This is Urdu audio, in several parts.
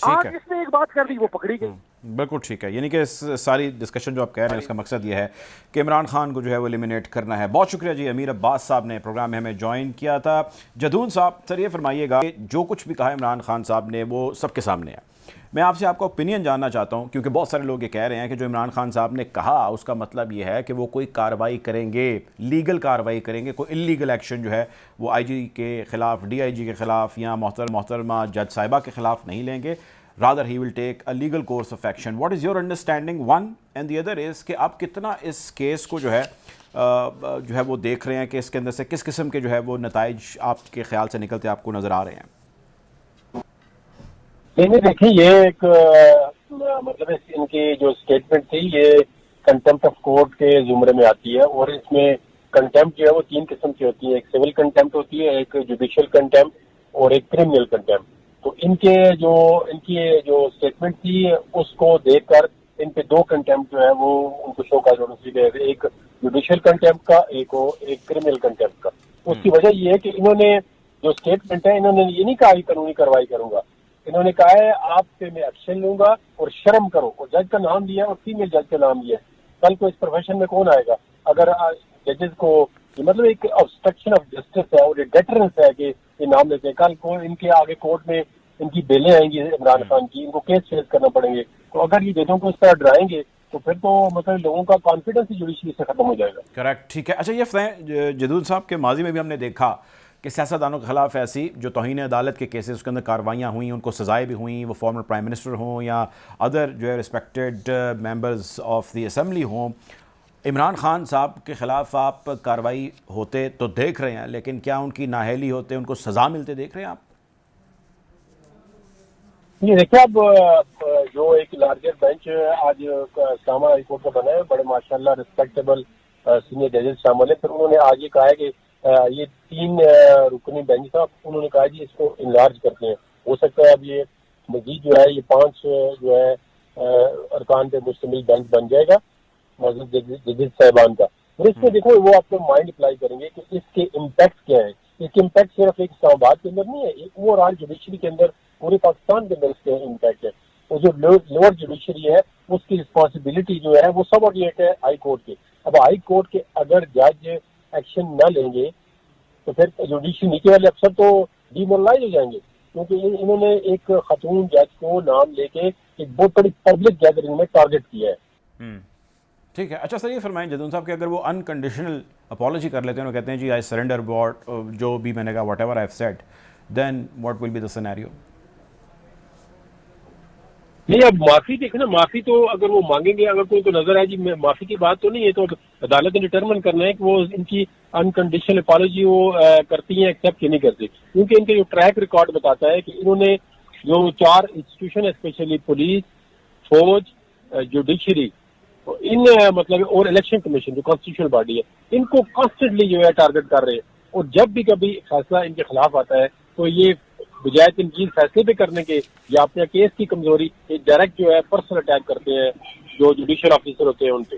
آج اس نے ایک بات کر دی وہ پکڑی گئی. بالکل ٹھیک ہے. یعنی کہ اس ساری ڈسکشن جو آپ کہہ رہے ہیں اس کا مقصد یہ ہے کہ عمران خان کو جو ہے وہ ایلیمنیٹ کرنا ہے. بہت شکریہ جی. امیر عباس صاحب نے پروگرام میں ہمیں جوائن کیا تھا. جدون صاحب سر یہ فرمائیے گا کہ جو کچھ بھی کہا عمران خان صاحب نے وہ سب کے سامنے ہے. میں آپ سے آپ کا اوپینین جاننا چاہتا ہوں کیونکہ بہت سارے لوگ یہ کہہ رہے ہیں کہ جو عمران خان صاحب نے کہا اس کا مطلب یہ ہے کہ وہ کوئی کارروائی کریں گے, لیگل کارروائی کریں گے, کوئی انلیگل ایکشن جو ہے وہ آئی جی کے خلاف, ڈی آئی جی کے خلاف یا محترمہ جج صاحبہ کے خلاف نہیں لیں گے. rather he will take a legal course of action. What is your understanding, one, and the other is کہ آپ کتنا اس کیس کو جو ہے وہ دیکھ رہے ہیں کہ اس کے اندر سے کس قسم کے جو ہے وہ نتائج آپ کے خیال سے نکلتے آپ کو نظر آ رہے ہیں؟ نہیں دیکھیں, یہ ایک مطلب ان کی جو اسٹیٹمنٹ تھی یہ کنٹمپٹ آف کورٹ کے زمرے میں آتی ہے, اور اس میں کنٹمپٹ جو ہے وہ 3 قسم کی ہوتی ہے. ایک سول کنٹمپٹ ہوتی ہے, ایک جوڈیشل کنٹمپٹ اور ایک کرمنل کنٹمپٹ. تو ان کی جو اسٹیٹمنٹ تھی اس کو دیکھ کر ان پہ 2 کنٹمپٹ جو ہے وہ ان کو شو کا نوٹس دی گئے, ایک جوڈیشل کنٹمپٹ کا, ایک کرمنل کنٹمپٹ کا. اس کی وجہ یہ ہے کہ انہوں نے جو اسٹیٹمنٹ ہے انہوں نے یہ نہیں کہا کہ قانونی کارروائی کروں گا, انہوں نے کہا ہے آپ پہ میں ایکشن لوں گا اور شرم کرو, اور جج کا نام دیا اور فیمیل جج کا نام دیا. کل کو اس پروفیشن میں کون آئے گا اگر ججز کو مطلب ایک obstruction آف جسٹس ہے اور ڈیٹرنس ہے کہ یہ نام لیتے ہیں. کل کو ان کے آگے کورٹ میں ان کی بیلیں آئیں گی عمران خان کی, ان کو کیس فیس کرنا پڑیں گے. تو اگر یہ ججوں کو اس طرح ڈرائیں گے تو پھر تو مطلب لوگوں کا کانفیڈنس ہی جوڈیشری سے ختم ہو جائے گا. کریکٹ, ٹھیک ہے. اچھا یہ بتائیں جدون صاحب کے ماضی میں بھی ہم نے دیکھا کہ سیاستدانوں کے خلاف ایسی جو توہین عدالت کے کیسز اس کے اندر کارروائیاں ہوئیں, ان کو سزائیں بھی ہوئیں, وہ فارمر پرائم منسٹر ہوں یا ادر جو ہے respected members of the assembly ہوں. عمران خان صاحب کے خلاف آپ کارروائی ہوتے تو دیکھ رہے ہیں, لیکن کیا ان کی نااہلی ہوتے ان کو سزا ملتے دیکھ رہے ہیں آپ؟ یہ دیکھیں اب جو ایک لارجر بینچ آج اسلامہ ہائی کورٹ کا بنا ہے, بڑے ماشاءاللہ رسپیکٹیبل سینئر ججز شامل ہیں. پھر انہوں نے آج یہ کہا ہے کہ یہ 3 رکنی بینچ تھا, انہوں نے کہا جی اس کو انلارج کرتے ہیں. ہو سکتا ہے اب یہ مزید جو ہے یہ 5 جو ہے ارکان پہ مشتمل بینچ بن جائے گا ججز صاحبان کا. اور اس میں دیکھو وہ آپ کو مائنڈ اپلائی کریں گے کہ اس کے امپیکٹ کیا ہے. اس کے امپیکٹ صرف ایک اسلام آباد کے اندر نہیں ہے, ایک اوور آل جوڈیشری کے اندر پورے پاکستان کے اندر اس کے امپیکٹ ہے. اور جو لوور جوڈیشری ہے اس کی رسپانسبلٹی جو ہے وہ سب آرڈینیٹ ہے ہائی کورٹ کے. اب ہائی کورٹ کے اگر جج ایکشن نہ لیں گے تو پھر جوڈیشری نیچے والے افسر تو ڈیمورلائز ہو جائیں گے, کیونکہ انہوں نے ایک خاتون جج کو نام لے کے ایک بہت بڑی پبلک گیدرنگ میں ٹارگٹ کیا ہے. ٹھیک ہے. اچھا سر یہ فرمائیں جدون صاحب کہ اگر وہ انکنڈیشنل اپالوجی کر لیتے ہیں, وہ کہتے ہیں جی آئی سرنڈر واٹ جو بھی میں نے کہا whatever I have said, then what will be the scenario? نہیں, اب معافی دیکھیں نا, معافی تو اگر وہ مانگیں گے, اگر کوئی کو نظر آئے جی معافی کی بات تو نہیں ہے, تو عدالت نے ڈٹرمن کرنا ہے کہ وہ ان کی انکنڈیشنل اپالوجی وہ کرتی ہیں ایکسیپٹ یا نہیں کرتی. کیونکہ ان کے جو ٹریک ریکارڈ بتاتا ہے کہ انہوں نے جو 4 انسٹیٹیوشن اسپیشلی پولیس, فوج, جوڈیشری ان مطلب اور الیکشن کمیشن جو کانسٹیٹیوشنل باڈی ہے, ان کو کانسٹنٹلی جو ہے ٹارگٹ کر رہے ہیں. اور جب بھی کبھی فیصلہ ان کے خلاف آتا ہے تو یہ بجائے تنقید فیصلے پہ کرنے کے یا اپنے کیس کی کمزوری ڈائریکٹ جو ہے پرسنل اٹیک کرتے ہیں جو جوڈیشل آفیسر ہوتے ہیں ان پہ.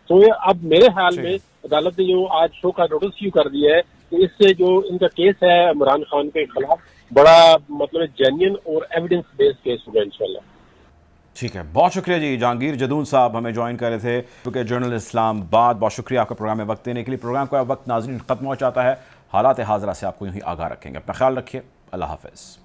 تو یہ اب میرے خیال میں عدالت نے جو آج شو کا نوٹس ایشو کر دیا ہے کہ اس سے جو ان کا کیس ہے عمران خان کے خلاف بڑا مطلب جینین اور ایویڈنس بیسڈ کیس ہوگا انشاءاللہ. ٹھیک ہے, بہت شکریہ جی. جہانگیر جدون صاحب ہمیں جوائن کر رہے تھے کیونکہ جرنل اسلام آباد. بہت شکریہ آپ کا پروگرام میں وقت دینے کے لیے. پروگرام کا وقت ناظرین ختم ہو جاتا ہے. حالات حاضرہ سے آپ کو یوں ہی آگاہ رکھیں گے. اپنا خیال رکھیے. اللہ حافظ.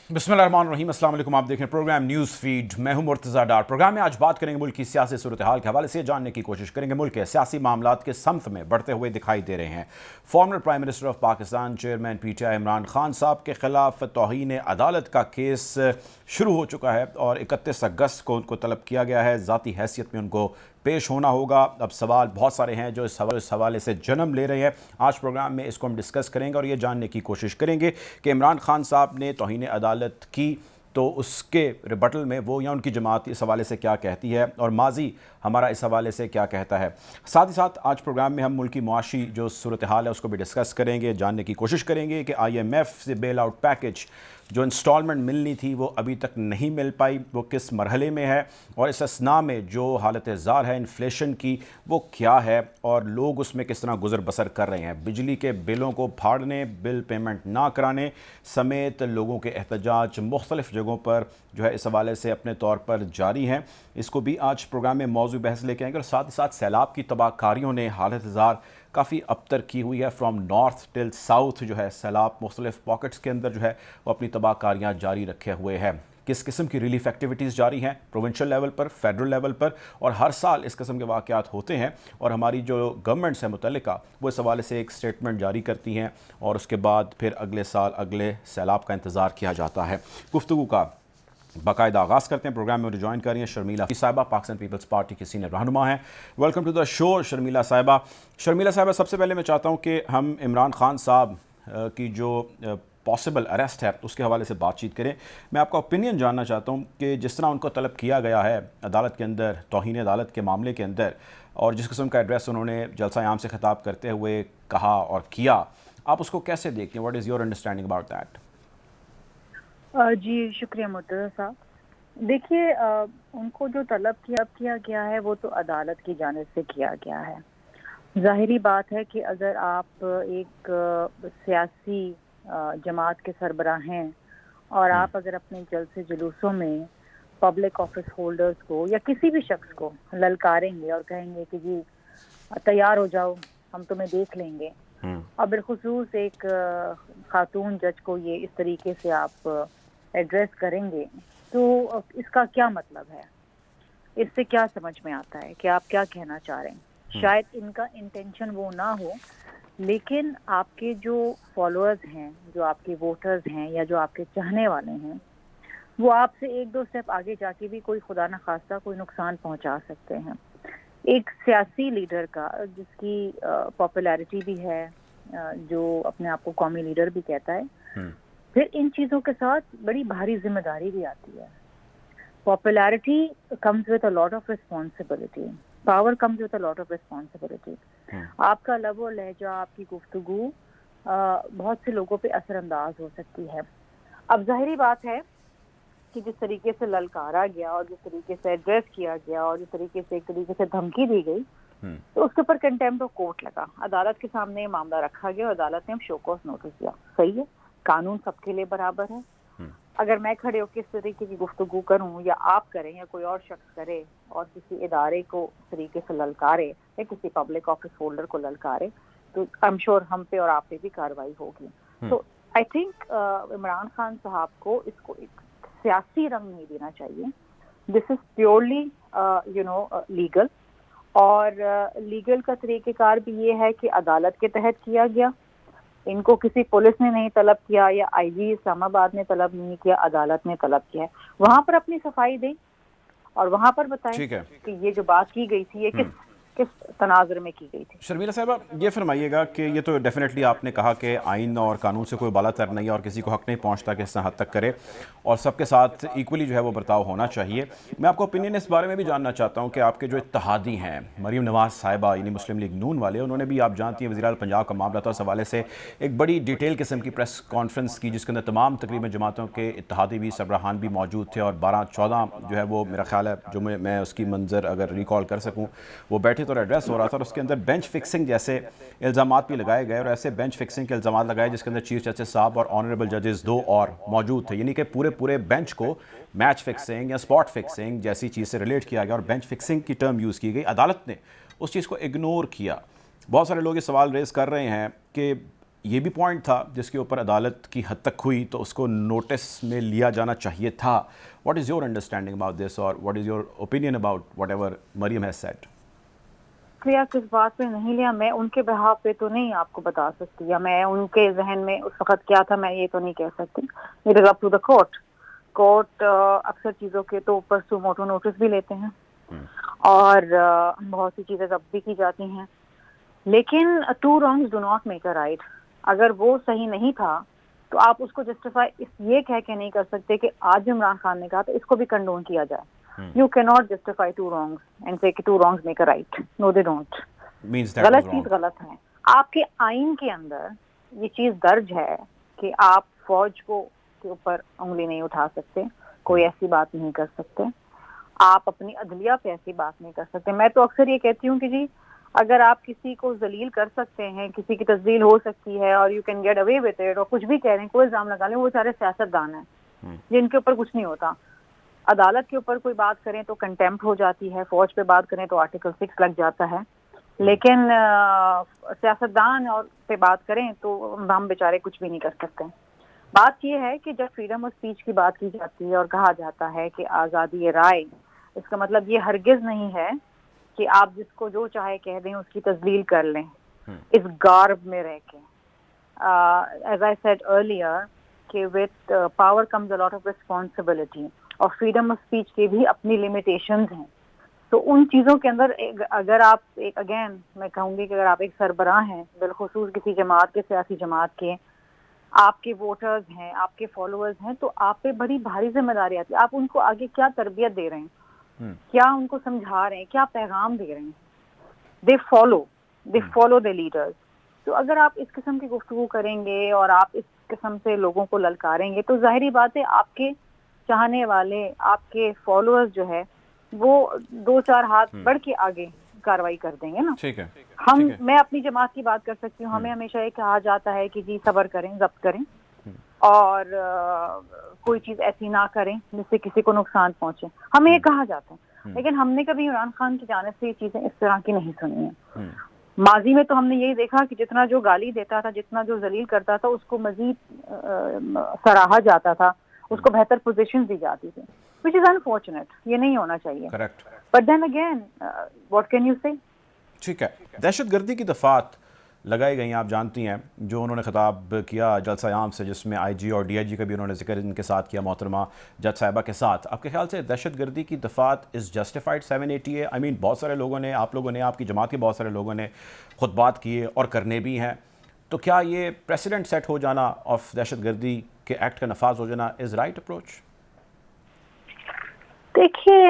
بسم اللہ الرحمن الرحیم. السلام علیکم. آپ دیکھ رہے ہیں پروگرام نیوز فیڈ. میں ہوں مرتضیٰ ڈار. پروگرام میں آج بات کریں گے ملک کی سیاسی صورتحال کے حوالے سے. جاننے کی کوشش کریں گے ملک کے سیاسی معاملات کے سمت میں بڑھتے ہوئے دکھائی دے رہے ہیں. Former prime minister of Pakistan chairman P T I Imran Khan صاحب کے خلاف توہین عدالت کا کیس شروع ہو چکا ہے اور 31 اگست کو ان کو طلب کیا گیا ہے. ذاتی حیثیت میں ان کو پیش ہونا ہوگا. اب سوال بہت سارے ہیں جو اس حوالے سے جنم لے رہے ہیں. آج پروگرام میں اس کو ہم ڈسکس کریں گے اور یہ جاننے کی کوشش کریں گے کہ عمران خان صاحب نے توہین عدالت کی تو اس کے ریبٹل میں وہ یا ان کی جماعت اس حوالے سے کیا کہتی ہے اور ماضی ہمارا اس حوالے سے کیا کہتا ہے. ساتھ ہی ساتھ آج پروگرام میں ہم ملکی معاشی جو صورتحال ہے اس کو بھی ڈسکس کریں گے, جاننے کی کوشش کریں گے کہ IMF سے بیل آؤٹ پیکج جو انسٹالمنٹ ملنی تھی وہ ابھی تک نہیں مل پائی, وہ کس مرحلے میں ہے, اور اس اسنا میں جو حالت زار ہے انفلیشن کی وہ کیا ہے, اور لوگ اس میں کس طرح گزر بسر کر رہے ہیں. بجلی کے بلوں کو پھاڑنے, بل پیمنٹ نہ کرانے سمیت لوگوں کے احتجاج مختلف جگہوں پر جو ہے اس حوالے سے اپنے طور پر جاری ہیں. اس کو بھی آج پروگرام میں موضوع بحث لے کے آئیں گے, اور ساتھ ہی ساتھ سیلاب کی تباہ کاریوں نے حالت زار کافی ابتر کی ہوئی ہے. فرام نارتھ ٹل ساؤتھ جو ہے سیلاب مختلف پاکٹس کے اندر جو ہے وہ اپنی تباہ کاریاں جاری رکھے ہوئے ہیں. کس قسم کی ریلیف ایکٹیویٹیز جاری ہیں پروونشل لیول پر, فیڈرل لیول پر, اور ہر سال اس قسم کے واقعات ہوتے ہیں, اور ہماری جو گورنمنٹس ہیں متعلقہ وہ اس حوالے سے ایک سٹیٹمنٹ جاری کرتی ہیں, اور اس کے بعد پھر اگلے سال اگلے سیلاب کا انتظار کیا جاتا ہے. گفتگو کا باقاعدہ آغاز کرتے ہیں. پروگرام میں جوائن کر رہی ہیں شرمیلا صاحبہ, پاکستان پیپلز پارٹی کی سینئر رہنما ہیں. ویلکم ٹو دا شو شرمیلا صاحبہ. شرمیلا صاحبہ, سب سے پہلے میں چاہتا ہوں کہ ہم عمران خان صاحب کی جو پاسبل اریسٹ ہے اس کے حوالے سے بات چیت کریں. میں آپ کا اوپینین جاننا چاہتا ہوں کہ جس طرح ان کو طلب کیا گیا ہے عدالت کے اندر توہین عدالت کے معاملے کے اندر, اور جس قسم کا ایڈریس انہوں نے جلسہ عام سے خطاب کرتے ہوئے کہا اور کیا, آپ اس کو کیسے دیکھتے ہیں؟ What is your understanding about that? جی شکریہ مرتضی صاحب. دیکھیے ان کو جو طلب کیا گیا ہے وہ تو عدالت کی جانب سے کیا گیا ہے. ظاہری بات ہے کہ اگر آپ ایک سیاسی جماعت کے سربراہ ہیں اور آپ اگر اپنے جلسے جلوسوں میں پبلک آفس ہولڈرز کو یا کسی بھی شخص کو للکاریں گے اور کہیں گے کہ جی تیار ہو جاؤ ہم تمہیں دیکھ لیں گے, اور بالخصوص ایک خاتون جج کو یہ اس طریقے سے آپ ایڈریس کریں گے, تو اس کا کیا مطلب ہے؟ اس سے کیا سمجھ میں آتا ہے کہ آپ کیا کہنا چاہ رہے ہیں؟ شاید ان کا انٹینشن وہ نہ ہو, لیکن آپ کے جو فالوورز ہیں, جو آپ کے ووٹرز ہیں یا جو آپ کے چاہنے والے ہیں, وہ آپ سے ایک دو سٹیپ آگے جا کے بھی کوئی خدا نخواستہ کوئی نقصان پہنچا سکتے ہیں. ایک سیاسی لیڈر کا جس کی پاپولیرٹی بھی ہے, جو اپنے آپ کو قومی لیڈر بھی کہتا ہے, پھر ان چیزوں کے ساتھ بڑی بھاری ذمہ داری بھی آتی ہے. Popularity comes with a lot of responsibility, power comes with a lot of responsibility. آپ کا لب و لہجہ, آپ کی گفتگو بہت سے لوگوں پہ اثر انداز ہو سکتی ہے. اب ظاہری بات ہے کہ جس طریقے سے للکارا گیا اور جس طریقے سے ایڈریس کیا گیا اور جس طریقے سے ایک طریقے سے دھمکی دی گئی, تو اس کے اوپر کنٹیمپٹ آف کورٹ لگا. عدالت کے سامنے یہ معاملہ رکھا گیا اور عدالت نے ہم شو کوز نوٹس دیا. صحیح ہے, قانون سب کے لیے برابر ہے. اگر میں کھڑے ہو کے اس طریقے کی گفتگو کروں یا آپ کریں یا کوئی اور شخص کرے اور کسی ادارے کو اس طریقے سے للکارے یا کسی پبلک آفس ہولڈر کو للکارے, تو آئی ایم شیور ہم پہ اور آپ پہ بھی کارروائی ہوگی. تو آئی تھنک عمران خان صاحب کو اس کو ایک سیاسی رنگ نہیں دینا چاہیے. دس از پیورلی لیگل, اور لیگل کا طریقہ کار بھی یہ ہے کہ عدالت کے تحت کیا گیا. ان کو کسی پولیس نے نہیں طلب کیا یا آئی جی اسلام آباد نے طلب نہیں کیا, عدالت نے طلب کیا ہے. وہاں پر اپنی صفائی دیں اور وہاں پر بتائیں کہ یہ جو بات کی گئی تھی یہ کس تناظر میں کی گئی تھی. شرمیلا صاحبہ, یہ فرمائیے گا کہ یہ تو ڈیفینیٹلی آپ نے کہا کہ آئین اور قانون سے کوئی بالا تر نہیں ہے اور کسی کو حق نہیں پہنچتا کہ اس حد تک کرے, اور سب کے ساتھ ایکولی جو ہے وہ برتاؤ ہونا چاہیے. میں آپ کو اوپینین اس بارے میں بھی جاننا چاہتا ہوں کہ آپ کے جو اتحادی ہیں مریم نواز صاحبہ یعنی مسلم لیگ نون والے, انہوں نے بھی آپ جانتی ہیں وزیر اعلیٰ پنجاب کا معاملہ تھا, اس حوالے سے ایک بڑی ڈیٹیل قسم کی پریس کانفرنس کی جس کے اندر تمام تقریباً جماعتوں کے اتحادی بھی سربراہان بھی موجود تھے, اور 12-14 جو ہے وہ میرا خیال ہے جو میں اس کی منظر اگر ریکال کر سکوں وہ بیٹھے تو ایڈریس ہو رہا تھا, اور اس کے اندر بینچ فکسنگ جیسے الزامات بھی لگائے گئے, اور ایسے بینچ فکسنگ کے الزامات لگائے جس کے اندر چیف جسٹس صاحب اور آنریبل ججز 2 اور موجود تھے, یعنی کہ پورے بینچ کو میچ فکسنگ یا سپاٹ فکسنگ جیسی چیز سے ریلیٹ کیا گیا اور بینچ فکسنگ کی ٹرم یوز کی گئی. عدالت نے اس چیز کو اگنور کیا. بہت سارے لوگ یہ سوال ریز کر رہے ہیں کہ یہ بھی پوائنٹ تھا جس کے اوپر عدالت کی حد تک ہوئی تو اس کو نوٹس میں لیا جانا چاہیے تھا. What is your understanding about this, اور what is your opinion about whatever Maryam has said? کس بات پہ نہیں لیا میں ان کے بہاف پہ تو نہیں آپ کو بتا سکتی, یا میں ان کے ذہن میں اس وقت کیا تھا میں یہ تو نہیں کہہ سکتی. It is up to the court. اکثر چیزوں کے تو پرسو موٹو نوٹس بھی لیتے ہیں اور بہت سی چیزیں ضبط بھی کی جاتی ہیں, لیکن 2 wrongs do not make a right. اگر وہ صحیح نہیں تھا تو آپ اس کو جسٹیفائی یہ کہہ کے نہیں کر سکتے کہ آج عمران خان نے کہا تو اس کو بھی کنڈون کیا جائے. You can not justify two wrongs and say کہ two wrongs make a right. No they don't. غلط چیز غلط ہے. آپ کے آئین کے اندر یہ چیز درج ہے کہ آپ فوج کو کے اوپر انگلی نہیں اٹھا سکتے, کوئی ایسی بات نہیں کر سکتے, آپ اپنی عدلیہ پہ ایسی بات نہیں کر سکتے. میں تو اکثر یہ کہتی ہوں کہ جی اگر آپ کسی کو ذلیل کر سکتے ہیں, کسی کی تذلیل ہو سکتی ہے اور you can get away with it, اور کچھ بھی کہہ رہے ہیں, کوئی الزام لگا لیں, وہ سارے سیاست دان ہیں جن کے اوپر کچھ نہیں ہوتا. عدالت کے اوپر کوئی بات کریں تو کنٹیمپٹ ہو جاتی ہے, فوج پہ بات کریں تو آرٹیکل 6 لگ جاتا ہے, لیکن سیاستدان اور پہ بات کریں تو ہم بیچارے کچھ بھی نہیں کر سکتے. بات یہ ہے کہ جب فریڈم آف اسپیچ کی بات کی جاتی ہے اور کہا جاتا ہے کہ آزادی رائے, اس کا مطلب یہ ہرگز نہیں ہے کہ آپ جس کو جو چاہے کہہ دیں, اس کی تذلیل کر لیں اس گارب میں رہ کے. ایز آئی سیڈ ارلیئر کہ with power comes a lot of responsibility, اور فریڈم آف اسپیچ کے بھی اپنی لمیٹیشنز ہیں. تو ان چیزوں کے اندر اگر آپ اگین میں کہوں گی کہ اگر آپ ایک سربراہ ہیں, بالخصوص کسی جماعت کے, سیاسی جماعت کے, آپ کے ووٹرز ہیں, آپ کے فالوورز ہیں, تو آپ پہ بڑی بھاری ذمہ داری آتی ہے. آپ ان کو آگے کیا تربیت دے رہے ہیں, کیا ان کو سمجھا رہے ہیں, کیا پیغام دے رہے ہیں. They follow they leaders. تو اگر آپ اس قسم کی گفتگو کریں گے اور آپ اس قسم سے لوگوں کو للکاریں گے تو ظاہری بات ہے آپ کے چاہنے والے, آپ کے فالوورز جو ہے وہ 2-4 ہاتھ بڑھ کے آگے کاروائی کر دیں گے نا. ٹھیک ہے. میں اپنی جماعت کی بات کر سکتی ہوں. ہمیں ہمیشہ یہ کہا جاتا ہے کہ جی صبر کریں, ضبط کریں, اور کوئی چیز ایسی نہ کریں جس سے کسی کو نقصان پہنچے. ہمیں یہ کہا جاتا ہے, لیکن ہم نے کبھی عمران خان کی جانب سے یہ چیزیں اس طرح کی نہیں سنی ہیں. ماضی میں تو ہم نے یہی دیکھا کہ جتنا جو گالی دیتا تھا, جتنا جو ذلیل کرتا تھا, اس کو مزید سراہا جاتا تھا, اس کو بہتر پوزیشن دی جاتی تھی, which is unfortunate. یہ نہیں ہونا چاہیے. Correct. But then again, what can you say? ٹھیک ہے. دہشت گردی کی دفعات لگائی گئی, آپ جانتی ہیں, جو انہوں نے خطاب کیا جلسہ عام سے, جس میں آئی جی اور ڈی آئی جی کا بھی انہوں نے ذکر ان کے ساتھ کیا, محترمہ جج صاحبہ کے ساتھ. آپ کے خیال سے دہشت گردی کی دفعات از جسٹیفائڈ 780 ہے؟ آئی مین بہت سارے لوگوں نے, آپ لوگوں نے, آپ کی جماعت کے بہت سارے لوگوں نے خطبات کیے اور کرنے بھی ہیں, تو کیا یہ پریسیڈنٹ سیٹ ہو جانا آف دہشت گردی کے ایکٹ کا نفاذ ہو جانا از رائٹ اپروچ؟ دیکھیے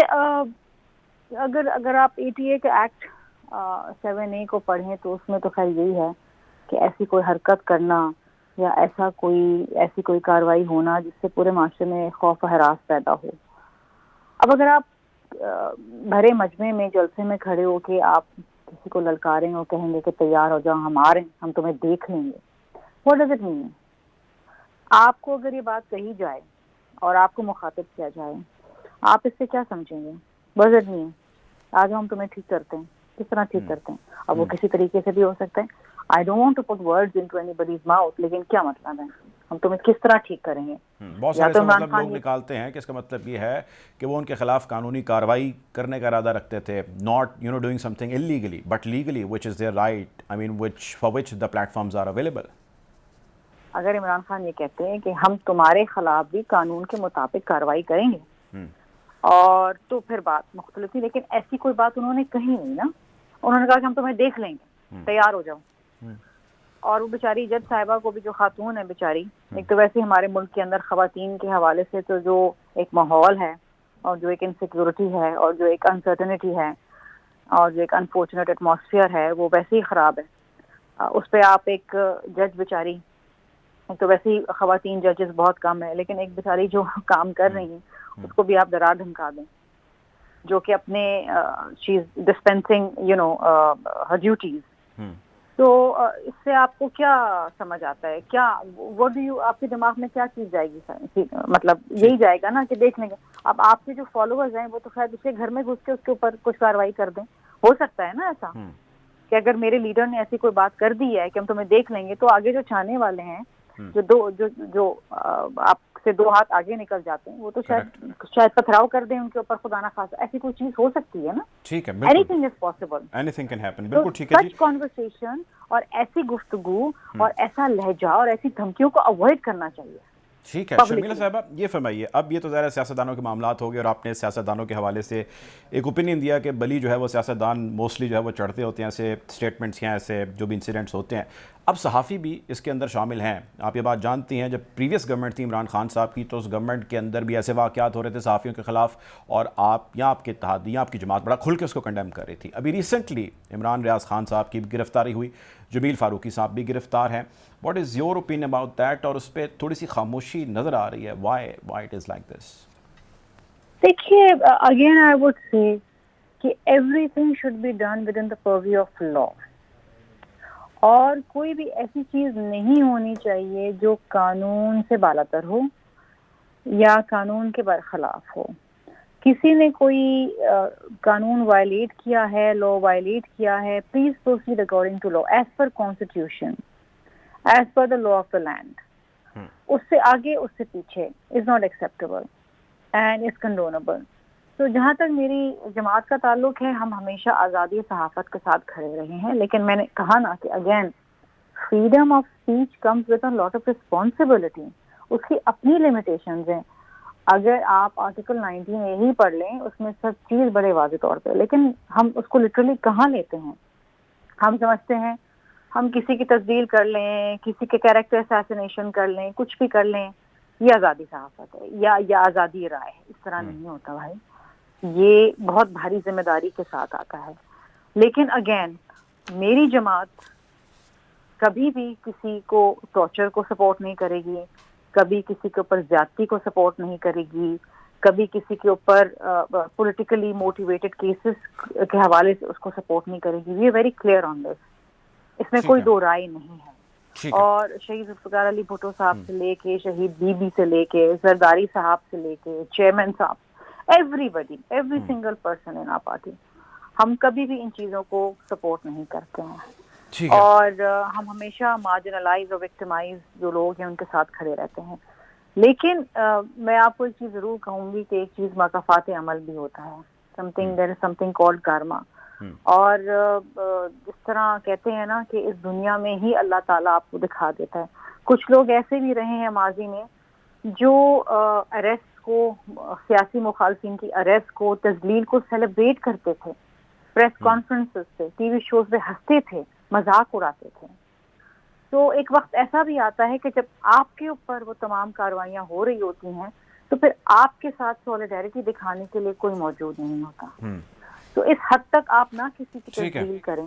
اگر آپ 88 کا ایکٹ 7A کو پڑھیں تو اس میں تو خیر یہی ہے کہ ایسی کوئی حرکت کرنا یا ایسی کوئی کارروائی ہونا جس سے پورے معاشرے میں خوف و ہراس پیدا ہو. اب اگر آپ بھرے مجمع میں جلسے میں کھڑے ہو کے آپ کسی کو للکاریں اور کہیں گے کہ تیار ہو جاؤ, ہم آ رہے ہیں, ہم تمہیں دیکھ لیں گے, what does it mean؟ آپ کو اگر یہ بات کہی جائے اور آپ کو مخاطب کیا جائے, آپ اس سے کیا سمجھیں گے؟ what does it mean؟ آج ہم تمہیں ٹھیک کرتے ہیں. کس طرح ٹھیک کرتے ہیں؟ اب وہ کسی طریقے سے بھی ہو سکتا ہے. I don't want to put words into anybody's mouth, لیکن کیا مطلب ہے, ہم تمہیں کس طرح ٹھیک کریں گے؟ بہت سارے اس کا مطلب لوگ نکالتے ہیں کہ اس کا مطلب یہ ہے کہ وہ ان کے خلاف قانونی کارروائی کرنے کا ارادہ رکھتے تھے, not doing something illegally but legally, which is their right, I mean for which the platforms are available. اگر عمران خان یہ کہتے ہیں کہ ہم تمہارے خلاف بھی قانون کے مطابق کارروائی کریں گے, اور تو پھر بات مختلف تھی, لیکن ایسی کوئی بات انہوں نے کہی نہیں نا. انہوں نے کہا کہ ہم تمہیں دیکھ لیں گے, تیار ہو جاؤ. اور وہ بیچاری جج صاحبہ کو بھی, جو خاتون ہے بیچاری, ایک تو ویسے ہمارے ملک کے اندر خواتین کے حوالے سے تو جو ایک ماحول ہے, اور جو ایک انسیکیورٹی ہے, اور جو ایک انسرٹنٹی ہے, اور جو ایک انفارچونیٹ ایٹماسفیئر ہے, وہ ویسے ہی خراب ہے. اس پہ آپ ایک جج بیچاری, ایک تو ویسے ہی خواتین ججز بہت کم ہے, لیکن ایک بیچاری جو کام کر رہی ہیں اس کو بھی آپ ڈرا دھمکا دیں, جو کہ اپنے شی از ڈسپینسنگ ہر ڈیوٹیز. تو اس سے آپ کو کیا سمجھ آتا ہے, کیا what do you, آپ کے دماغ میں کیا چیز جائے گی؟ مطلب یہی جائے گا نا کہ دیکھ لیں گے. اب آپ کے جو فالوورز ہیں وہ تو شاید اس کے گھر میں گھس کے اس کے اوپر کچھ کارروائی کر دیں. ہو سکتا ہے نا ایسا کہ اگر میرے لیڈر نے ایسی کوئی بات کر دی ہے کہ ہم تمہیں دیکھ لیں گے, تو آگے جو چاہنے والے ہیں, جو آپ سے 2 ہاتھ آگے نکل جاتے ہیں, وہ تو شاید پتھراؤ کر دیں ان کے اوپر, خدا نہ خواستہ. ایسی کوئی چیز ہو سکتی ہے نا. ٹھیک ہے, anything is possible, anything can happen. بالکل ٹھیک ہے جی. such conversation اور ایسی گفتگو اور ایسا لہجہ اور ایسی دھمکیوں کو اوائڈ کرنا چاہیے. ٹھیک ہے. شمیلہ صاحبہ یہ فرمائیے, اب یہ تو ظاہر سیاستدانوں کے معاملات ہو گئے, اور آپ نے سیاستدانوں کے حوالے سے ایک اوپینین دیا کہ بلی جو ہے وہ سیاستدان موسٹلی جو ہے وہ چڑھتے ہوتے ہیں ایسے اسٹیٹمنٹس ہیں, ایسے جو بھی انسیڈنٹس ہوتے ہیں. اب صحافی بھی اس کے اندر شامل ہیں. آپ یہ بات جانتی ہیں جب پریویس گورنمنٹ تھی عمران خان صاحب کی تو اس گورنمنٹ کے اندر بھی ایسے واقعات ہو رہے تھے صحافیوں کے خلاف اور آپ یا آپ کے اتحاد یا آپ کی جماعت بڑا کھل کے اس کو کنڈیم کر رہی تھی. ابھی ریسنٹلی عمران ریاض خان صاحب کی بھی گرفتاری ہوئی, جمیل فاروقی صاحب بھی گرفتار ہیں. What is your opinion about that? اور اس پہ تھوڑی سی خاموشی نظر آ رہی ہے. Why it is like this? دیکھیے اگین آئی وڈ سے کہ everything should be done within the preview of law, اور کوئی بھی ایسی چیز نہیں ہونی چاہیے جو قانون سے بالاتر ہو یا قانون کے برخلاف ہو. کسی نے کوئی قانون وائلیٹ کیا ہے, لا وائلیٹ کیا ہے, please proceed according to law as per constitution, as per the law of the land. اس سے آگے اس سے پیچھے is not acceptable and is condonable. تو جہاں تک میری جماعت کا تعلق ہے, ہم ہمیشہ آزادی صحافت کے ساتھ کھڑے رہے ہیں, لیکن میں نے کہا نا کہ again freedom of speech comes with a lot of responsibility. اس کی اپنی لمیٹیشنز ہیں. اگر آپ آرٹیکل 19 یہی پڑھ لیں اس میں سب چیز بڑے واضح طور پہ, لیکن ہم اس کو لٹرلی کہاں لیتے ہیں. ہم سمجھتے ہیں ہم کسی کی تبدیل کر لیں, کسی کے کیریکٹر اسیسینیشن کر لیں, کچھ بھی کر لیں, یہ آزادی صحافت ہے یا آزادی رائے ہے. اس طرح نہیں ہوتا بھائی, یہ بہت بھاری ذمہ داری کے ساتھ آتا ہے. لیکن اگین میری جماعت کبھی بھی کسی کو ٹارچر کو سپورٹ نہیں کرے گی, کبھی کسی کے اوپر زیادتی کو سپورٹ نہیں کرے گی, کبھی کسی کے اوپر پولیٹیکلی موٹیویٹڈ کیسز کے حوالے سے اس کو سپورٹ نہیں کرے گی. We are very clear on this, اس میں کوئی دو رائے نہیں ہے. اور شہید ذوالفقار علی بھٹو صاحب سے لے کے شہید بی بی سے لے کے زرداری صاحب سے لے کے چیئرمین صاحب, every single person in our party, ہم کبھی بھی ان چیزوں کو سپورٹ نہیں کرتے ہیں. اور ہم ہمیشہ مارجنلائز اور وکٹمائز جو لوگ ہیں ان کے ساتھ کھڑے رہتے ہیں. لیکن میں آپ کو ایک چیز ضرور کہوں گی کہ ایک چیز مکافات عمل بھی ہوتا ہے, دیر از سم تھنگ کالڈ کارما. اور جس طرح کہتے ہیں نا کہ اس دنیا میں ہی اللہ تعالیٰ آپ کو دکھا دیتا ہے. کچھ لوگ ایسے بھی رہے ہیں ماضی میں جو اریسٹ کو, سیاسی مخالفین کی اریسٹ کو, تذلیل کو سیلیبریٹ کرتے تھے, پریس کانفرنسز پہ, ٹی وی شوز پہ ہنستے تھے, مذاق اڑاتے تھے. تو ایک وقت ایسا بھی آتا ہے کہ جب آپ کے اوپر وہ تمام کارروائیاں ہو رہی ہوتی ہیں تو پھر آپ کے ساتھ سولیڈیرٹی دکھانے کے لیے کوئی موجود نہیں ہوتا. تو اس حد تک آپ نہ کسی کی تبدیل کریں.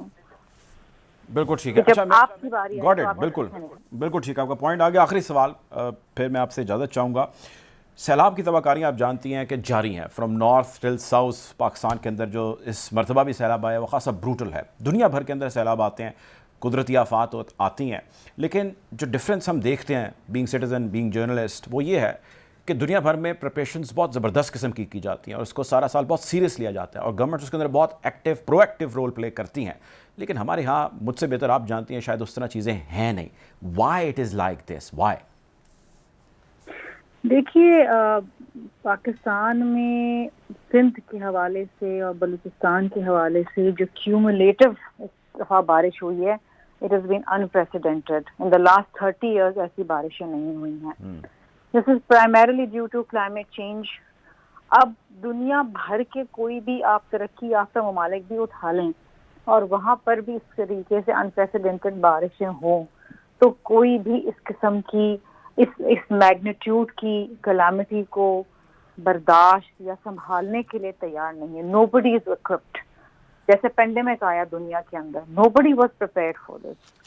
بالکل ٹھیک ہے. جب آپ کی باری آئے تو آپ بالکل ٹھیک ہے, آپ کا پوائنٹ آ گیا. آخری سوال پھر میں آپ سے اجازت چاہوں گا. سیلاب کی تباہ کاریاں آپ جانتی ہیں کہ جاری ہیں from north till south. Pakistan کے اندر جو اس مرتبہ بھی سیلاب آیا وہ خاصا بروٹل ہے. دنیا بھر کے اندر سیلاب آتے ہیں, قدرتی آفات آتی ہیں, لیکن جو ڈفرینس ہم دیکھتے ہیں بینگ سٹیزن, بینگ جرنلسٹ, وہ یہ ہے کہ دنیا بھر میں پریپریشنز بہت زبردست قسم کی جاتی ہیں اور اس کو سارا سال بہت سیریس لیا جاتا ہے اور گورنمنٹ اس کے اندر بہت پرو ایکٹیو رول پلے کرتی ہیں. لیکن ہمارے ہاں مجھ سے بہتر آپ جانتی ہیں شاید اس طرح چیزیں ہیں نہیں. Why it is like this, why? دیکھیے پاکستان میں سندھ کے حوالے سے اور بلوچستان کے حوالے سے جو کیومولیٹو اس دفعہ بارش ہوئی ہے, it has been unprecedented. In the last 30 years ایسی بارشیں نہیں ہوئی ہیں. This is primarily due to climate change. اب دنیا بھر کے کوئی بھی آپ ترقی یافتہ ممالک بھی اٹھا لیں اور وہاں پر بھی اس طریقے سے انپریسیڈنٹڈ بارشیں ہوں تو کوئی بھی اس قسم کی اس میگنیٹیوڈ کی کلامٹی کو برداشت یا سنبھالنے کے لیے تیار نہیں ہے. Nobody is equipped. جیسے پینڈیمک آیا دنیا کے اندر, nobody was prepared for this.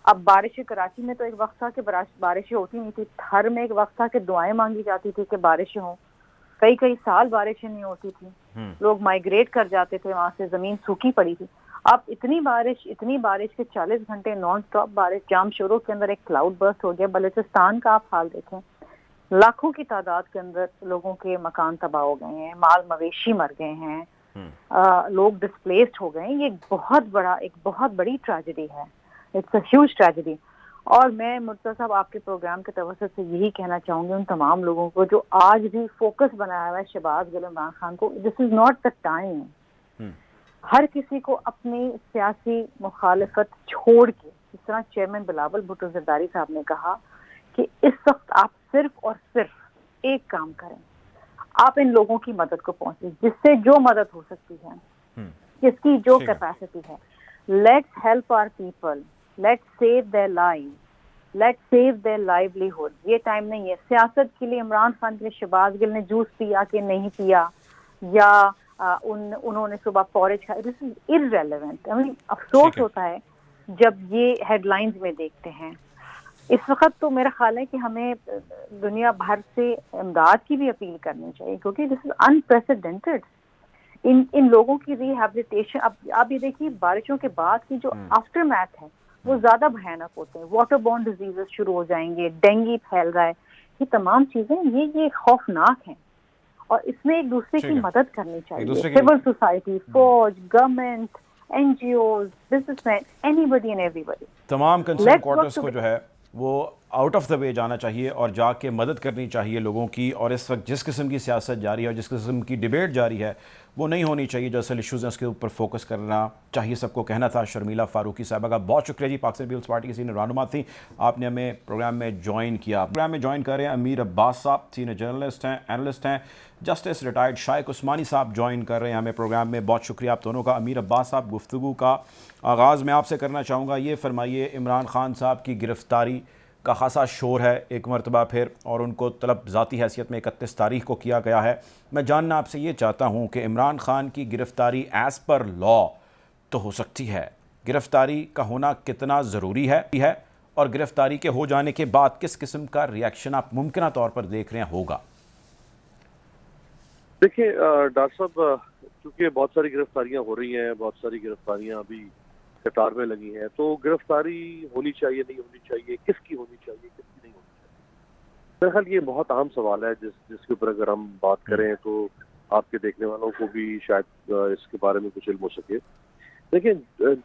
اب بارش کراچی میں تو ایک وقت تھا کہ بارشیں ہوتی نہیں تھی. تھر میں ایک وقت تھا کہ دعائیں مانگی جاتی تھی کہ بارشیں ہوں. کئی سال بارشیں نہیں ہوتی تھی, لوگ مائیگریٹ کر جاتے تھے, وہاں سے زمین سوکھی پڑی تھی. اب اتنی بارش کے 40 گھنٹے نان سٹاپ بارش. جام شوروں کے اندر ایک کلاؤڈ برسٹ ہو گیا. بلوچستان کا آپ حال دیکھیں, لاکھوں کی تعداد کے اندر لوگوں کے مکان تباہ ہو گئے ہیں, مال مویشی مر گئے ہیں, لوگ ڈسپلیسڈ ہو گئے ہیں. یہ ایک بہت بڑی ٹریجڈی ہے. It's a huge tragedy. اور میں مرتضیٰ صاحب آپ کے پروگرام کے توسط سے یہی کہنا چاہوں گی ان تمام لوگوں کو جو آج بھی فوکس بنایا ہوا ہے شہباز گل عمران خان کو, دس از ناٹ دا ٹائم. ہر کسی کو اپنی سیاسی مخالفت چھوڑ کے, جس طرح چیئرمین بلاول بھٹو زرداری صاحب نے کہا کہ اس وقت آپ صرف اور صرف ایک کام کریں, آپ ان لوگوں کی مدد کو پہنچیں جس سے جو مدد ہو سکتی ہے, جس کی جو کیپیسٹی ہے. Let's help our people. Let's save their life, let's save their livelihood. یہ ٹائم نہیں ہے سیاست کے لیے. عمران خان کے لیے شہباز گل نے جوس پیا کہ نہیں پیا، یا انہوں نے صبح پورج کھایا، دس از ارریلیونٹ. افسوس ہوتا ہے جب یہ ہیڈ لائنز میں دیکھتے ہیں. اس وقت تو میرا خیال ہے کہ ہمیں دنیا بھر سے امداد کی بھی اپیل کرنی چاہیے، کیونکہ دس از انپریسیڈنٹڈ. ان لوگوں کی ریہیبلیٹیشن، اب آپ یہ دیکھیے بارشوں کے بعد کی جو آفٹر میتھ ہے وہ زیادہ بھیانک ہوتے ہیں. واٹر بورن ڈیزیزز شروع ہو جائیں گے، ڈینگی پھیل رہا ہے. یہ تمام چیزیں یہ خوفناک ہیں، اور اس میں ایک دوسرے کی مدد کرنی چاہیے. سول سوسائٹی، فوج، government, N G Os, business man, anybody and everybody. تمام کنسرن کوارٹرز کو جو ہے وہ آؤٹ آف دا وے جانا چاہیے اور جا کے مدد کرنی چاہیے لوگوں کی. اور اس وقت جس قسم کی سیاست جاری ہے اور جس قسم کی ڈیبیٹ جاری ہے وہ نہیں ہونی چاہیے. جو اصل ایشوز ہیں اس کے اوپر فوکس کرنا چاہیے سب کو. کہنا تھا شرمیلا فاروقی صاحبہ کا. بہت شکریہ جی. پاکستان پیپلز پارٹی کی سینئر رہنما تھیں، آپ نے ہمیں پروگرام میں جوائن کیا. پروگرام میں جوائن کر رہے ہیں امیر عباس صاحب، سینئر جرنلسٹ ہیں، اینالسٹ ہیں. جسٹس ریٹائرڈ شائق عثمانی صاحب جوائن کر رہے ہیں ہمیں پروگرام میں. بہت شکریہ آپ دونوں کا. امیر عباس صاحب، گفتگو کا آغاز میں آپ سے کرنا چاہوں گا. یہ فرمائیے، عمران خان صاحب کی گرفتاری کا خاصا شور ہے ایک مرتبہ پھر، اور ان کو طلب ذاتی حیثیت میں 31 تاریخ کو کیا گیا ہے. میں جاننا آپ سے یہ چاہتا ہوں کہ عمران خان کی گرفتاری ایز پر لا تو ہو سکتی ہے، گرفتاری کا ہونا کتنا ضروری ہے، اور گرفتاری کے ہو جانے کے بعد کس قسم کا ریاکشن آپ ممکنہ طور پر دیکھ رہے ہیں ہوگا؟ دیکھیں ڈاکٹر صاحب، چونکہ بہت ساری گرفتاریاں ہو رہی ہیں، بہت ساری گرفتاریاں ابھی قطار میں لگی ہیں، تو گرفتاری ہونی چاہیے نہیں ہونی چاہیے، کس کی ہونی چاہیے کس کی نہیں ہونی چاہیے، میرے خیال یہ بہت اہم سوال ہے جس کے اوپر اگر ہم بات کریں تو آپ کے دیکھنے والوں کو بھی شاید اس کے بارے میں کچھ علم ہو سکے. دیکھیں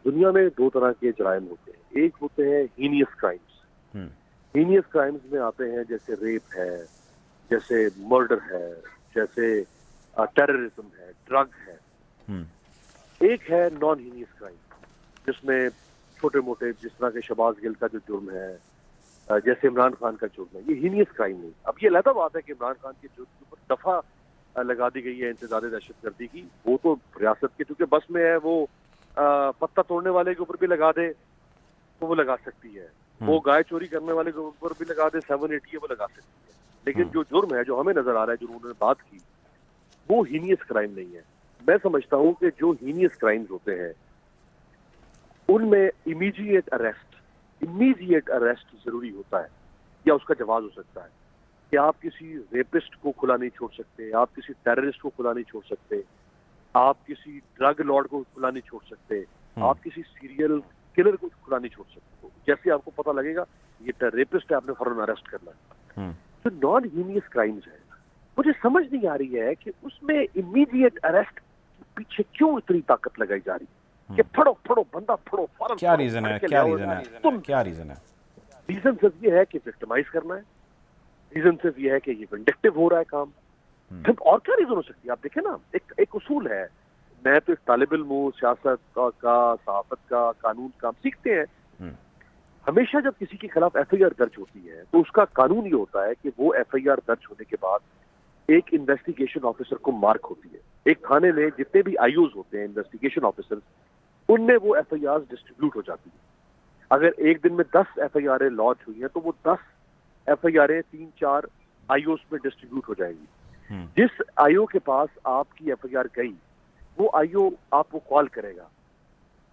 دنیا میں دو طرح کے جرائم ہوتے ہیں. ایک ہوتے ہیں ہینیس کرائمز. ہینیس کرائمز میں آتے ہیں جیسے ریپ ہے، جیسے مرڈر ہے، جیسے ٹیررزم ہے، ڈرگ ہے. ایک ہے نان ہینیس کرائم جس میں چھوٹے موٹے، جس طرح کے شہباز گل کا جو جرم ہے، جیسے عمران خان کا جرم ہے. یہ ہینیس کرائم نہیں. اب یہ علیحدہ بات ہے کہ عمران خان کے جرم کے اوپر دفعہ لگا دی گئی ہے انتظار دہشت گردی کی. وہ تو ریاست کے چونکہ بس میں ہے، وہ پتہ توڑنے والے کے اوپر بھی لگا دے تو وہ لگا سکتی ہے، وہ گائے چوری کرنے والے کے اوپر بھی لگا دے 780 وہ لگا سکتی ہے. لیکن جو جرم ہے جو ہمیں نظر آ رہا ہے، جو انہوں نے بات کی، وہ ہینیس کرائم نہیں ہے. میں سمجھتا ہوں کہ جو ہینیس کرائمز ہوتے ہیں ان میں امیڈیٹ اریسٹ ضروری ہوتا ہے، یا اس کا جواز ہو سکتا ہے کہ آپ کسی ریپسٹ کو کھلا نہیں چھوڑ سکتے، آپ کسی ٹیررسٹ کو کھلا نہیں چھوڑ سکتے، آپ کسی ڈرگ لارڈ کو کھلا نہیں چھوڑ سکتے، آپ کسی سیریل کلر کو کھلا نہیں چھوڑ سکتے. جیسے آپ کو پتہ لگے گا یہ ریپسٹ ہے، آپ نے فوراً اریسٹ کرنا ہے. جو نان ہینیس کرائمز ہیں، مجھے سمجھ نہیں آ رہی ہے کہ اس میں امیڈیٹ اریسٹ پیچھے کیوں اتنی طاقت لگائی جا رہی ہے کہ پھڑو بندہ پھڑو فوراً. کیا ریزن ہے؟ ریزن صرف یہ ہے کہ وکٹمائز کرنا ہے. ریزن صرف یہ ہے کہ یہ ونڈکٹیو ہو رہا ہے کام. اور کیا ریزن ہو سکتی ہے؟ آپ دیکھیں نا، ایک اصول ہے. میں تو ایک طالب علم ہوں، سیاست کا، صحافت کا، قانون کا ہم سیکھتے ہیں. ہمیشہ جب کسی کے خلاف ایف آئی آر درج ہوتی ہے تو اس کا قانون یہ ہوتا ہے کہ وہ ایف آئی آر درج ہونے کے بعد ایک انویسٹیگیشن آفیسر کو مارک ہوتی ہے. ایک تھانے میں جتنے بھی آئی اوز ہوتے ہیں، انویسٹیگیشن آفیسر، ان میں وہ ایف آئی آر ڈسٹریبیوٹ ہو جاتی ہے. اگر ایک دن میں 10 ایف آئی آریں لانچ ہوئی ہیں تو وہ 10 ایف آئی آریں 3-4 آئی اوز میں ڈسٹریبیوٹ ہو جائیں گی. جس آئی او کے پاس آپ کی ایف آئی آر گئی، وہ آئی او آپ کو کال کرے گا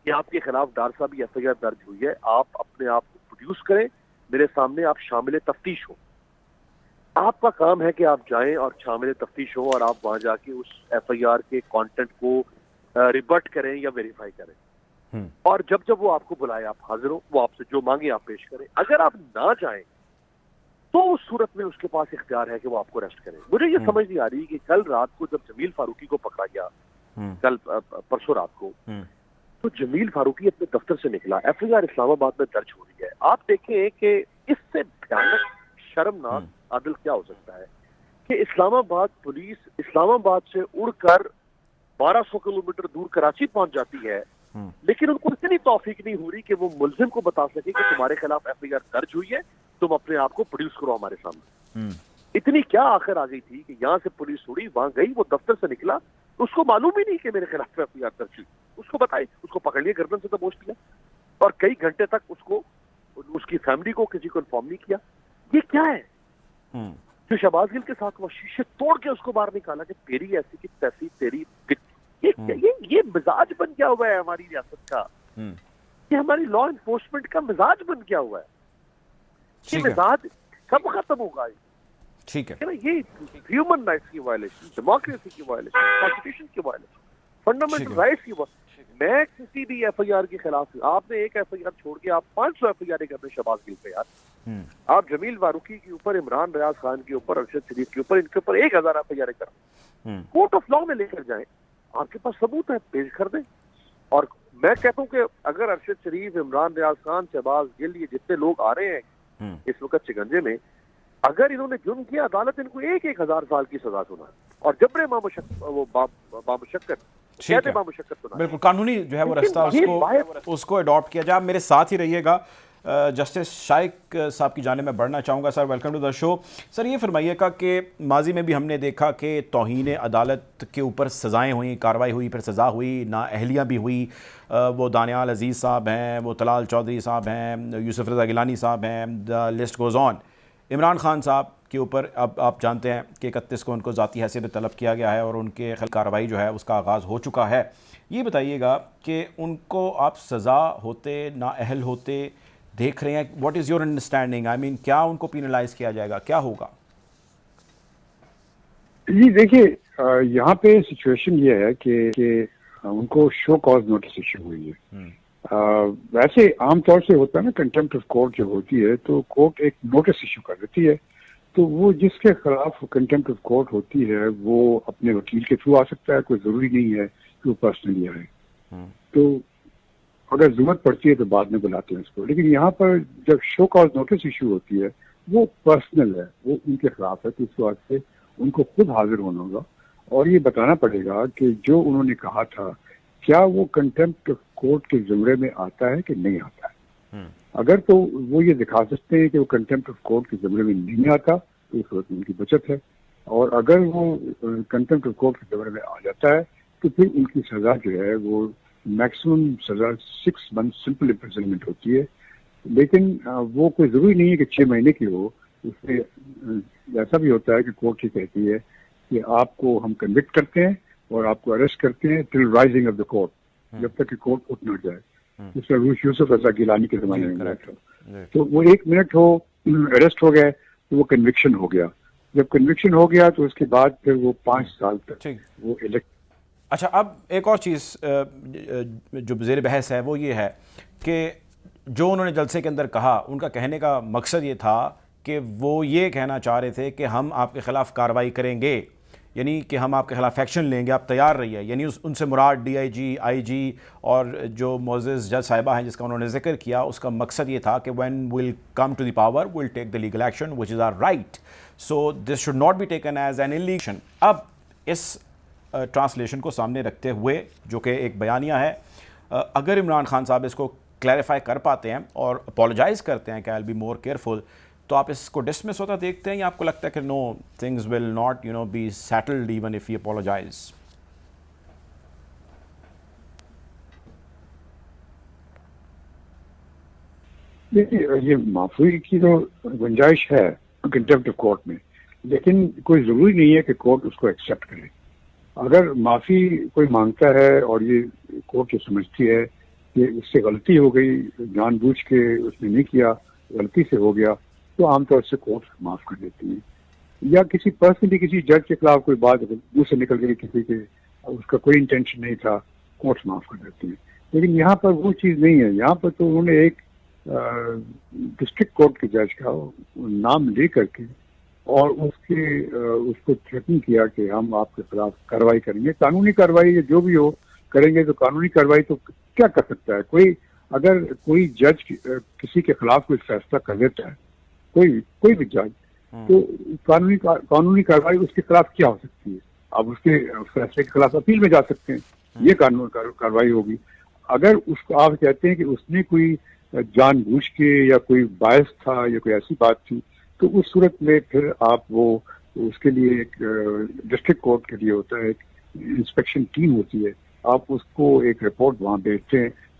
کہ آپ کے خلاف ڈار صاحب ایف آئی آر درج ہوئی ہے، آپ اپنے آپ کو پروڈیوس کریں، میرے سامنے آپ شامل تفتیش ہو. آپ کا کام ہے کہ آپ جائیں اور شامل تفتیش ہو، اور آپ وہاں جا کے اس ایف آئی آر کے کانٹینٹ کو ریبٹ کریں یا ویریفائی کریں. اور جب وہ آپ کو بلائے آپ حاضر ہو، وہ آپ سے جو مانگے آپ پیش کریں. اگر آپ نہ جائیں تو اس صورت میں اس کے پاس اختیار ہے کہ وہ آپ کو اریسٹ کرے. مجھے یہ سمجھ نہیں آ رہی کہ کل رات کو جب جمیل فاروقی کو پکڑا گیا، کل پرسوں رات کو، تو جمیل فاروقی اپنے دفتر سے نکلا، ایف آئی آر اسلام آباد میں درج ہو رہی ہے. آپ دیکھیں کہ اس سے بھیانک، شرمناک عدل کیا ہو سکتا ہے کہ اسلام آباد پولیس اسلام آباد سے اڑ کر 1200 کلومیٹر دور کراچی پہنچ جاتی ہے، لیکن ان کو اتنی توفیق نہیں ہو رہی کہ وہ ملزم کو بتا سکے کہ تمہارے خلاف ایف آئی آر درج ہوئی ہے، تم اپنے آپ کو پروڈیوس کرو ہمارے سامنے. اتنی کیا آخر آ گئی تھی کہ یہاں سے پولیس اڑی، وہاں گئی، وہ دفتر سے نکلا، اس کو معلوم ہی نہیں کہ میرے خلاف ایف آئی آر درج ہوئی. اس کو بتائی، اس کو پکڑ لیا، گردن سے دبوچ لیا. اور کئی گھنٹے تک اس کی فیملی کو کسی کو انفارم نہیں کیا. یہ کیا ہے جو شہباز گل کے ساتھ وہ شیشے توڑ کے اس کو باہر نکالا کہ تیری ایسی کی تیسی تیری یہ مزاج بن گیا ہوا ہے ہماری ریاست کا. یہ ہماری لا انفورسمنٹ کا مزاج بن گیا ہوا ہے. یہ مزاج کب ختم ہوگا؟ ٹھیک ہے. یہ ہیومن رائٹس کی وائلیشن, ڈیموکریسی کی وائلیشن, کانسٹیٹیوشن کی وائلیشن, فنڈامنٹل رائٹس کی وائلیشن. میں کسی بھی ایف آئی آر کے خلاف, آپ نے ایک ایف آئی آر چھوڑ کے آپ 500 ایف آئی آر کرنے شہباز گل پہ یار. آپ جمیل فاروقی کے اوپر, عمران ریاض خان کے اوپر, ارشد شریف کے اوپر, ان کے اوپر 1000 ایف آئی آر کریں, کورٹ آف لا میں لے کر جائیں. آپ کے پاس ثبوت ہے, پیش کر دیں. اور میں کہتا ہوں کہ اگر ارشد شریف, عمران ریاض خان, شہباز گل, یہ جتنے لوگ آ رہے ہیں اس وقت شکنجے میں, اگر انہوں نے جرم کیا, عدالت ان کو 1000 سال کی سزا سنا, اور جبر بامشقت بالکل قانونی جو ہے وہ رستہ اس کو اڈاپٹ کیا جائے. میرے ساتھ ہی رہیے گا. جسٹس شائق صاحب کی جانب میں بڑھنا چاہوں گا. سر ویلکم ٹو دا شو. سر یہ فرمائیے گا کہ ماضی میں بھی ہم نے دیکھا کہ توہین عدالت کے اوپر سزائیں ہوئیں, کارروائی ہوئی, پھر سزا ہوئی, نااہلیاں بھی ہوئی. وہ دانیال عزیز صاحب ہیں, وہ طلال چودھری صاحب ہیں, یوسف رضا گیلانی صاحب ہیں, the list goes on. Imran Khan صاحب کے اوپر اب آپ جانتے ہیں کہ 31 کو ان کو ذاتی حیثیت پہ طلب کیا گیا ہے اور ان کے خلاف کارروائی جو ہے اس کا آغاز ہو چکا ہے. یہ بتائیے گا کہ ان کو آپ سزا ہوتے, نااہل ہوتے دیکھ رہے ہیں. What is your understanding? I mean کیا ان کو پینلائز کیا جائے گا, کیا ہوگا؟ جی دیکھیے, یہاں پہ سچویشن یہ ہے کہ ان کو شو کاز نوٹس ایشو ہوئی ہے. ویسے عام طور سے ہوتا ہے نا, کنٹمپٹ آف کورٹ جب ہوتی ہے تو کورٹ ایک نوٹس ایشو کر دیتی ہے, تو وہ جس کے خلاف کنٹمپٹ آف کورٹ ہوتی ہے وہ اپنے وکیل کے تھرو آ سکتا ہے. کوئی ضروری نہیں ہے کہ وہ پرسنلی آئے. تو اگر ضرورت پڑتی ہے تو بعد میں بلاتے ہیں اس کو. لیکن یہاں پر جب شو کاز نوٹس ایشو ہوتی ہے وہ پرسنل ہے, وہ ان کے خلاف ہے, تو اس واسطے ان کو خود حاضر ہونا ہوگا اور یہ بتانا پڑے گا کہ جو انہوں نے کہا تھا کیا وہ کنٹمپٹ آف کورٹ کے زمرے میں آتا ہے کہ نہیں آتا ہے. اگر تو وہ یہ دکھا سکتے ہیں کہ وہ کنٹمپٹ آف کورٹ کے زمرے میں نہیں آتا تو اس وقت ان کی بچت ہے, اور اگر وہ کنٹمپٹ آف کورٹ کے زمرے میں آ جاتا ہے تو پھر ان کی سزا جو ہے وہ میکسیمم سزا 6 months سمپل امپریزنمنٹ ہوتی ہے. لیکن وہ کوئی ضروری نہیں ہے کہ 6 مہینے کی ہو. اس سے ایسا بھی ہوتا ہے کہ کورٹ یہ کہتی ہے کہ آپ کو ہم کنوکٹ کرتے ہیں اور آپ کو اریسٹ کرتے ہیں ٹل رائزنگ آف دا کورٹ, جب تک کہ کورٹ اٹھ نہ جائے. اس کا روش یوسف رضا گیلانی کے زمانے میں تو وہ 1 منٹ ہو, اریسٹ ہو گئے تو وہ کنوکشن ہو گیا. جب کنوکشن ہو گیا تو اس کے بعد پھر وہ 5 سال تک وہ الیکٹ. اچھا, اب ایک اور چیز جو زیر بحث ہے وہ یہ ہے کہ جو انہوں نے جلسے کے اندر کہا, ان کا کہنے کا مقصد یہ تھا کہ وہ یہ کہنا چاہ رہے تھے کہ ہم آپ کے خلاف کارروائی کریں گے, یعنی کہ ہم آپ کے خلاف ایکشن لیں گے, آپ تیار رہیے. یعنی ان سے مراد ڈی آئی جی, آئی جی اور جو معزز جج صاحبہ ہیں جس کا انہوں نے ذکر کیا, اس کا مقصد یہ تھا کہ when will come to the power will take the legal action which is our right, so this should not be taken as an allegation. اب اس ٹرانسلیشن کو سامنے رکھتے ہوئے جو کہ ایک بیانیہ ہے, اگر عمران خان صاحب اس کو کلیریفائی کر پاتے ہیں اور اپولوجائز کرتے ہیں کہ آئی ول بی مور کیئرفل, تو آپ اس کو ڈسمس ہوتا دیکھتے ہیں, یا آپ کو لگتا ہے کہ no things will not be settled even if he apologizes? دیکھیے, یہ معافی کی تو گنجائش ہے کنٹمپٹ آف کورٹ میں, لیکن کوئی ضروری نہیں ہے کہ کورٹ اس کو ایکسیپٹ کرے. اگر معافی کوئی مانگتا ہے اور یہ کورٹ یہ سمجھتی ہے کہ اس سے غلطی ہو گئی, جان بوجھ کے اس نے نہیں کیا, غلطی سے ہو گیا, تو عام طور سے کورٹ معاف کر دیتی ہیں. یا کسی پرسنلی کسی جج کے خلاف کوئی بات منہ سے نکل گئی کسی کے, اس کا کوئی انٹینشن نہیں تھا, کورٹ معاف کر دیتی ہیں. لیکن یہاں پر وہ چیز نہیں ہے. یہاں پر تو انہوں نے ایک ڈسٹرکٹ کورٹ کے جج کا نام لے کر کے اور اس کو تھریٹن کیا کہ ہم آپ کے خلاف کارروائی کریں گے, قانونی کارروائی جو بھی ہو کریں گے. تو قانونی کارروائی تو کیا کر سکتا ہے اگر کوئی جج کسی کے خلاف کوئی فیصلہ کر دیتا ہے, کوئی بھی جج, تو قانونی کارروائی اس کے خلاف کیا ہو سکتی ہے؟ آپ اس کے فیصلے کے خلاف اپیل میں جا سکتے ہیں, یہ قانونی کارروائی ہوگی. اگر اس کو آپ کہتے ہیں کہ اس نے کوئی جان بوجھ کے یا کوئی باعث تھا یا کوئی ایسی بات تھی, تو اس صورت میں پھر آپ وہ اس کے لیے ایک ڈسٹرکٹ کورٹ کے لیے ہوتا ہے, ایک انسپیکشن ٹیم ہوتی ہے, آپ اس کو ایک رپورٹ وہاں بھیجتے ہیں